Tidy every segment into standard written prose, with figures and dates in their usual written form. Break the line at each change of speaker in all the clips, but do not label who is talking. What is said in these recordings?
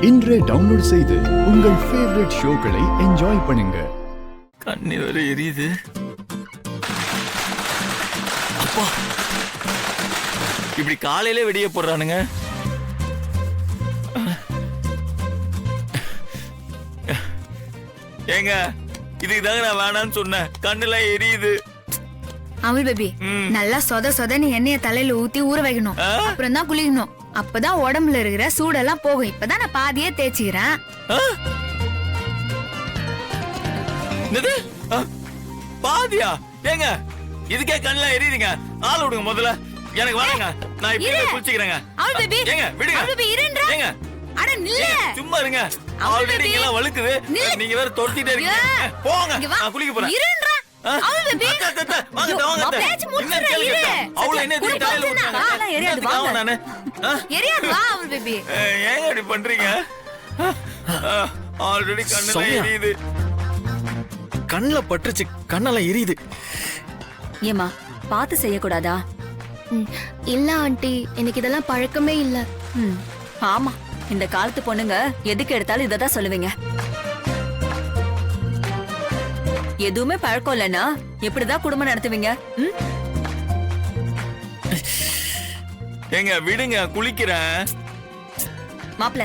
இன்றே டவுன்லோட் செய்து உங்கள் ஃபேவரட் ஷோக்களை என்ஜாய் பண்ணுங்க.
கண்ணி வர எரியுது. அப்பா, இப்படி காலையில வெடிய போடுறானுங்க. ஏங்க, இதுக்கு தாங்க நான் வேணான்னு சொன்னேன். கண்ணுலாம் எரியுது.
அமுல் பேபி, நல்லா சொதன்னு எண்ணெய தலையில ஊத்தி ஊற வைக்கணும். அப்புறம் தான் குளிக்கணும். அப்பதான் உடம்புல இருக்கிற சூடெல்லாம் போகும். இப்பதான் நான் பாதியே தேய்ச்சிக்கிறேன்.
பாதியா? ஏங்க, இதுக்கே கண்ணுலாம் எரியுதுங்க. ஆள் விடுங்க முதல்ல. எனக்கு வாங்க, நான் இப்ப குளிச்சுக்கிறேங்க.
அமுல் பேபி,
ஏங்க விடுங்க.
அமுல் பேபி இருங்க.
ஏங்க,
அட நில்லு.
சும்மா இருங்க. ஆல்ரெடி இங்கலாம் வழுக்குது. நீங்க வேற தொடுத்திட்டே இருக்கீங்க. போங்க, நான் குளிக்க போறேன்.
இருங்க. அமுல் பேபி,
வாங்க வாங்க.
பேச்சு முடிச்சற இரு.
அவள என்ன தலையில
ஊத்துறாங்க? எரியாது வாங்க.
நானு
எரியாது வா அமுல் பேபி.
ஏங்க இப்படி பண்றீங்க? ஆல்ரெடி கண்ணெல்லாம் எரியுது.
கண்ணுல பட்டுச்சு, கண்ணெல்லாம் எரியுது.
ஏமா பார்த்து செய்யக்கூடாதா?
இல்ல ஆண்டி, எனக்கு இதெல்லாம் பழக்கமே இல்ல.
ஆமா, இந்த காலத்து பொண்ணுங்க எதுக்கு எடுத்தாலும் இததான் சொல்லுவீங்க. எதுவுமே பழக்கம் இல்லைன்னா எப்படிதான் குடும்பம் நடத்துவீங்க?
ஏங்க விடுங்க, குளிக்கிறேன்.
மாப்ள,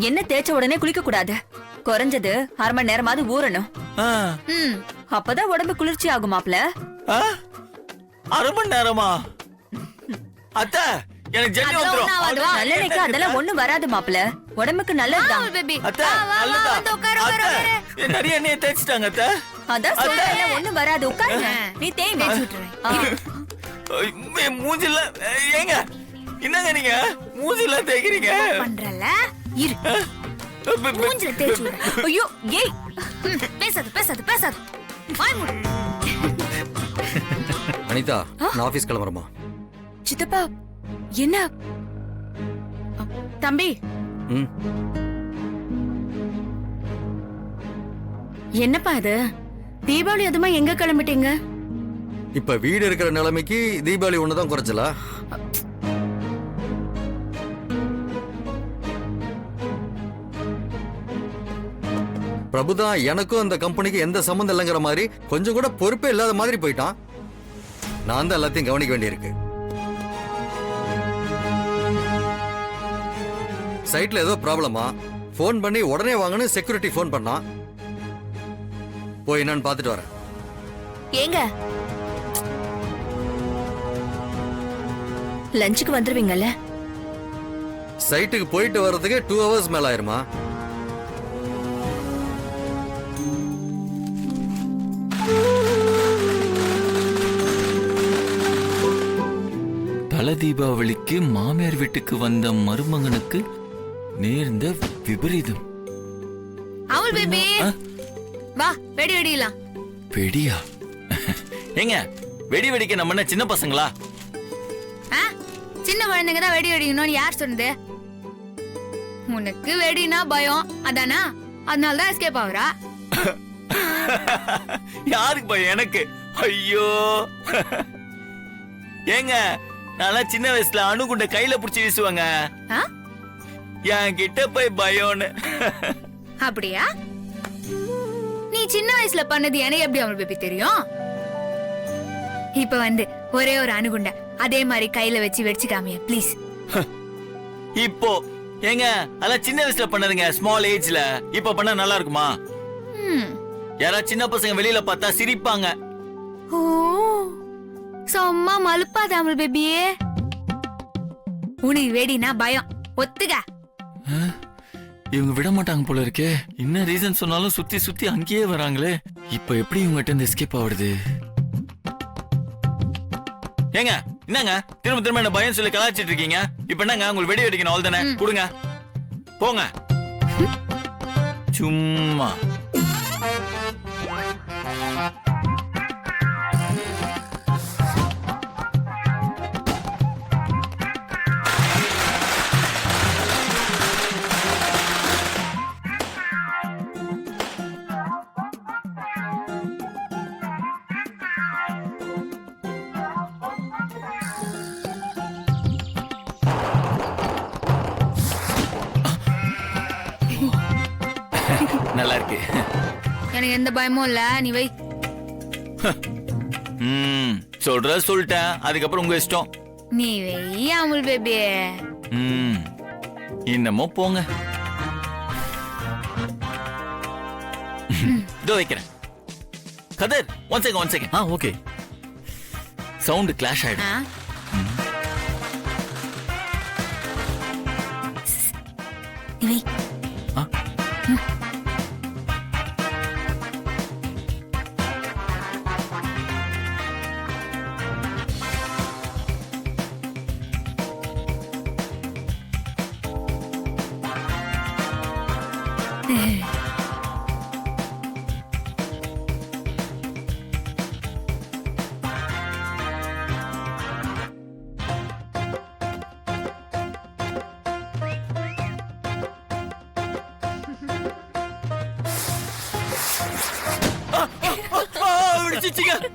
என்ன தேய்ச்ச உடனே குளிக்க கூடாது. குறைஞ்சது அரை மணி நேரமாவது ஊறணும். அப்பதான் உடம்பு குளிர்ச்சி ஆகும் மாப்ள.
அரை மணி நேரமா? அத்தை, எனக்கு ஜென்னி வந்துரும்.
நல்லெண்ணெய்க்கு அதெல்லாம் ஒண்ணும் வராது மாப்ள. உடம்புக்கு நல்லதுதான்.
அமுல் பேபி,
அத்தை, நல்லதா? அத்தை, நிறைய எண்ணெயை தேய்ச்சிட்டாங்க அத்தை.
அதான் சொல்றேன், ஒண்ணும் வராது. உட்காருங்க, நீ தேய்மா.
மூஞ்சில ஏங்க, என்னங்க நீங்க மூஞ்சில தேய்க்கிறீங்க?
பண்றல இரு. மூஞ்சில தேய்ச்சு விடு.
ஐயோ, ஏய்,
பேசாத. வாய் மூடு.
அனிதா, நான் ஆபீஸ் கிளம்புறேமா.
சித்தப்பா, என்ன
தம்பி? என்னப்பா இது? தீபாவளி அதுமா எங்க கிளம்பிட்டீங்க?
இப்ப வீடு இருக்கிற நிலைமைக்கு தீபாவளி ஒண்ணுதான் குறைச்சலா? பிரபுதான் எனக்கும் அந்த கம்பெனிக்கு எந்த சம்பந்தம் இல்லைங்கிற மாதிரி கொஞ்சம் கூட பொறுப்பே இல்லாத மாதிரி போயிட்டான். நான் தான் எல்லாத்தையும் கவனிக்க வேண்டியிருக்கு. சைட்ல ஏதோ ப்ராப்ளமா? போன் பண்ணி உடனே வாங்கன்னு செக்யூரிட்டி போன் பண்ணா. போய் என்னன்னு பாத்துட்டு வரேன்.
ஏங்க, லஞ்சுக்கு வந்துருவீங்கல்ல?
சைட்டுக்கு போயிட்டு வர்றதுக்கு 2 hours மேல ஆயிருமா?
தல தீபாவளிக்கு மாமியார் வீட்டுக்கு வந்த மருமகனுக்கு நேர்ந்த விபரீதம்.
அமுல் பேபி, வா வெடி வெடிலாம்.
வெடியா? ஏங்க, வெடி வெடிக்க நம்ம என்ன சின்ன பசங்களா?
சின்ன குழந்தைங்க தான் வெடி வெடிக்கணும்னு யார் சொன்னது? உனக்கு வெடினா பயம் அதானா? அதனால தான் எஸ்கேப் ஆகுறா.
யாருக்கு பயம்? எனக்கு. ஐயோ ஏங்க, நான் சின்ன வயசுல அணுகுண்ட கையில புடிச்சு வீசுவாங்க. என் கிட்ட போய் பயம்னு.
அப்படியா? நீ சின்ன வயசுல பண்ணது எனக்கு எப்படி அமுல் பேபி தெரியும்? இப்ப வந்து ஒரே ஒரு அணுகுண்ட அதே மாதிரி கையில வச்சு வெடிச்சுக்காமிய ப்ளீஸ்.
இப்போ ஏங்க, அதெல்லாம் சின்ன வயசுல பண்ணதுங்க, ஸ்மால் ஏஜ்ல. இப்ப பண்ணா நல்லா இருக்குமா? யாரா சின்ன பசங்க வெளியில பார்த்தா சிரிப்பாங்க.
ஓ, சும்மா மலுப்பாத அமுல் பேபியே. உனக்கு வெடினா பயம், ஒத்துக்க.
இவங்க விட மாட்டாங்க போல இருக்கே. என்ன ரீசன் சொன்னாலும் சுத்தி சுத்தி அங்கேயே வராங்களே. இப்ப எப்படி இவங்ககிட்ட இருந்து எஸ்கேப் ஆகுது? ஏங்க, என்னங்க திரும்ப திரும்ப என்ன பயம் சொல்லி கலாச்சிட்டு இருக்கீங்க? இப்ப என்னங்க, உங்களுக்கு வெடி வெடிக்கணும் அவள் தானே? கொடுங்க, போங்க. சும்மா நல்லா இருக்கு.
எனக்கு எந்த பயமும் இல்ல, நீ வை.
சொல்லிட்டேன், அதுக்கப்புறம் உங்க இஷ்டம்.
நீ வை அமுல் பேபி.
இன்னமும் போங்க. இதோ வைக்கிறேன். கதர், one second.
Okay.
Sound clash ஆயிடும்.
நீ வை.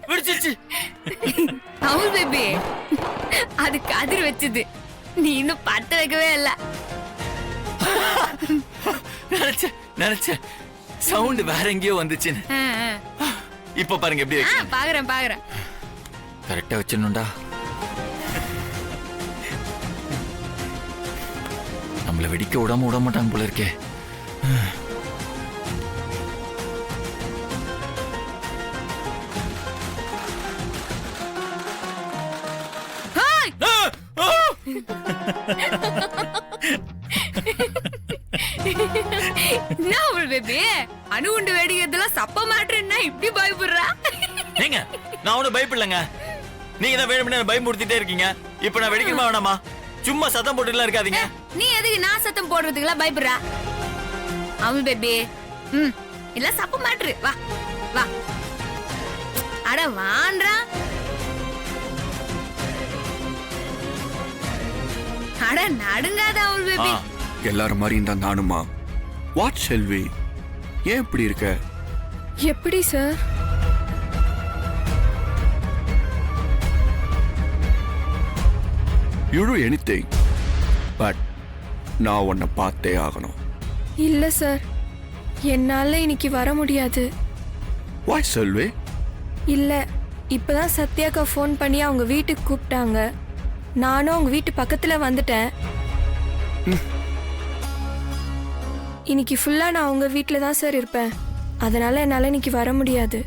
விடுச்சிச்சு.
அமுல் பேபி, அது கதிர் வச்சது. நீ இன்னும் பத்த வைக்கவே இல்ல.
நினைச்ச சவுண்ட் வேற எங்கேயோ வந்துச்சுன்னு. இப்ப பாருங்க எப்படி வைக்கிறேன்.
பாக்குறேன்.
கரெக்டா வச்சிடணும்டா. நம்மள வெடிக்க விட மாட்டாங்க போல இருக்கே.
என்ன அமுல் பேபி, அணுகுண்டு வெடிக்கிறதுலாம் சப்ப மாட்டேன்னா இப்படி பயப்படுறா?
ஏங்க, நான் ஒன்னும் பயப்படலங்க. நீங்க தான் வேணும்னு பயமுறுத்திட்டே இருக்கீங்க. இப்ப நான் வெடிக்கணுமா வேணாமா? சும்மா சத்தம் போட்டுலாம் இருக்காதீங்க.
நீ எதுக்கு நான் சத்தம் போடுறதுக்குலாம் பயப்படுறா? அமுல் பேபி, இல்ல சப்ப மாட்டுரு. வா வா. அட வான்றா. அட நடுங்காத அமுல் பேபி.
எல்லாரும் மாதிரி தான் நானுமா. வாட் செல்வி, ஏன் இப்படி இருக்க?
எப்படி sir?
You to anything, but நான் உன்னை பார்த்தே ஆகணும்.
இல்ல சார், என்னால இன்னைக்கு வர முடியாது.
வாய் செல்வி?
இல்ல, இப்பதான் சத்யாக்கா ஃபோன் பண்ணி அவங்க வீட்டுக்கு கூப்பிட்டாங்க. நானும் அவங்க வீட்டு பக்கத்துல வந்துட்டேன். இன்னைக்கு ஃபுல்லா நான் உங்க வீட்டில் தான் சார் இருப்பேன். அதனால என்னால இன்னைக்கு வர முடியாது.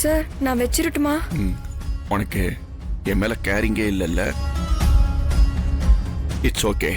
சார், நான் வச்சிரட்டுமா?
உனக்கு என் மேல கேரிங்கே இல்லைல்ல? It's okay.